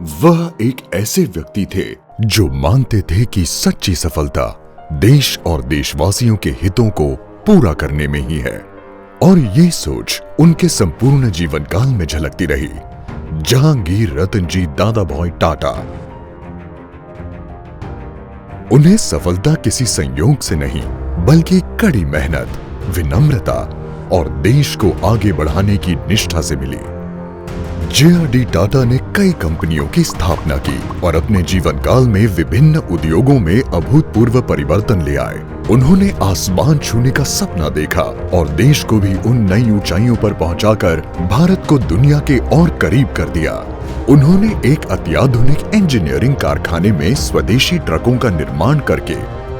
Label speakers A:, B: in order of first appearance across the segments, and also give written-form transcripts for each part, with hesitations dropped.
A: वह एक ऐसे व्यक्ति थे जो मानते थे कि सच्ची सफलता देश और देशवासियों के हितों को पूरा करने में ही है, और ये सोच उनके संपूर्ण जीवन काल में झलकती रही। जहांगीर रतनजी दादाभाई टाटा। उन्हें सफलता किसी संयोग से नहीं बल्कि कड़ी मेहनत, विनम्रता और देश को आगे बढ़ाने की निष्ठा से मिली। जे.आर.डी. टाटा ने कई कंपनियों की स्थापना की और अपने जीवन काल में विभिन्न उद्योगों में अभूतपूर्व परिवर्तन ले आए। उन्होंने आसमान छूने का सपना देखा और देश को भी उन नई ऊंचाइयों पर पहुंचाकर भारत को दुनिया के और करीब कर दिया। उन्होंने एक अत्याधुनिक इंजीनियरिंग कारखाने में स्वदेशी ट्रकों का निर्माण करके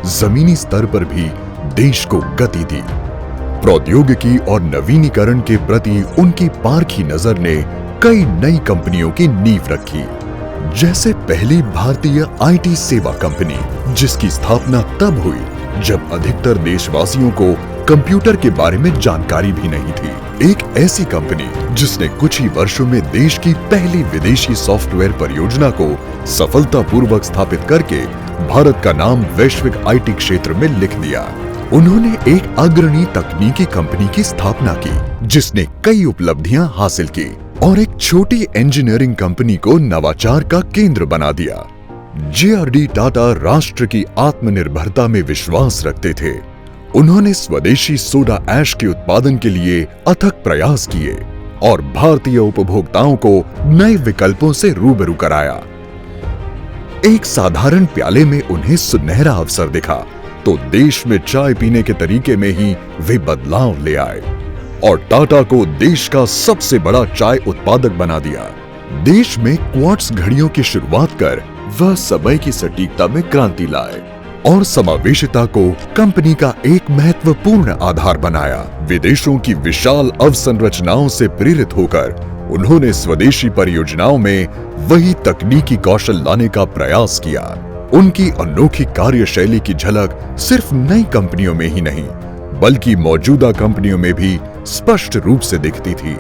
A: जमीनी स्तर पर भी देश को गति दी। प्रौद्योगिकी और नवीनीकरण के प्रति उनकी पारखी नजर ने कई नई कंपनियों की नींव रखी, जैसे पहली भारतीय आईटी सेवा कंपनी, जिसकी स्थापना तब हुई जब अधिकतर देशवासियों को कंप्यूटर के बारे में जानकारी भी नहीं थी। एक ऐसी कंपनी जिसने कुछ ही वर्षों में देश की पहली विदेशी सॉफ्टवेयर परियोजना को सफलतापूर्वक स्थापित करके भारत का नाम वैश्विक आईटी क्षेत्र में लिख दिया। उन्होंने एक अग्रणी तकनीकी कंपनी की स्थापना की जिसने कई उपलब्धियां हासिल की और एक छोटी इंजीनियरिंग कंपनी को नवाचार का केंद्र बना दिया। जे.आर.डी. टाटा राष्ट्र की आत्मनिर्भरता में विश्वास रखते थे। उन्होंने स्वदेशी सोडा ऐश के उत्पादन के लिए अथक प्रयास किए और भारतीय उपभोक्ताओं को नए विकल्पों से रूबरू कराया। एक साधारण प्याले में उन्हें सुनहरा अवसर दिखा तो देश में चाय पीने के तरीके में ही वे बदलाव ले आए और टाटा को देश का सबसे बड़ा चाय उत्पादक बना दिया। देश में क्वार्ट्ज घड़ियों की शुरुआत कर वह समय की सटीकता में क्रांति लाए और समावेशिता को कंपनी का एक महत्वपूर्ण आधार बनाया। विदेशों की विशाल अवसंरचनाओं से प्रेरित होकर उन्होंने स्वदेशी परियोजनाओं में वही तकनीकी कौशल लाने का प्रयास किया। उनकी अनोखी कार्यशैली की झलक सिर्फ नई कंपनियों में ही नहीं बल्कि मौजूदा कंपनियों में भी स्पष्ट रूप से दिखती थी।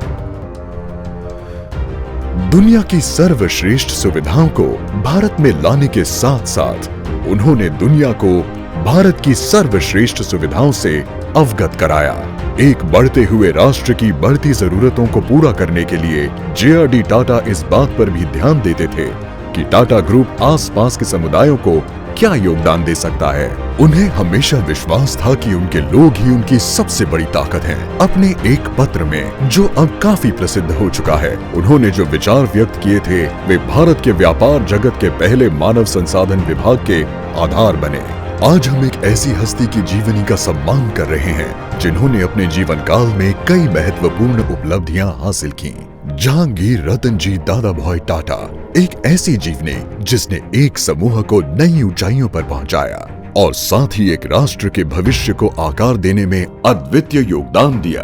A: दुनिया की सर्वश्रेष्ठ सुविधाओं को भारत में लाने के साथ साथ उन्होंने दुनिया को भारत की सर्वश्रेष्ठ सुविधाओं से अवगत कराया। एक बढ़ते हुए राष्ट्र की बढ़ती जरूरतों को पूरा करने के लिए जे.आर.डी. टाटा इस बात पर भी ध्यान देते थे कि टाटा ग्रुप आसपास के समुदायों को क्या योगदान दे सकता है। उन्हें हमेशा विश्वास था कि उनके लोग ही उनकी सबसे बड़ी ताकत हैं। अपने एक पत्र में जो अब काफी प्रसिद्ध हो चुका है, उन्होंने जो विचार व्यक्त किए थे वे भारत के व्यापार जगत के पहले मानव संसाधन विभाग के आधार बने। आज हम एक ऐसी हस्ती की जीवनी का सम्मान कर रहे हैं जिन्होंने अपने जीवन काल में कई महत्वपूर्ण उपलब्धियां हासिल की। जहांगीर रतनजी दादाभाई टाटा एक ऐसी जीवनी जिसने एक समूह को नई ऊंचाइयों पर पहुंचाया और साथ ही एक राष्ट्र के भविष्य को आकार देने में अद्वितीय योगदान दिया।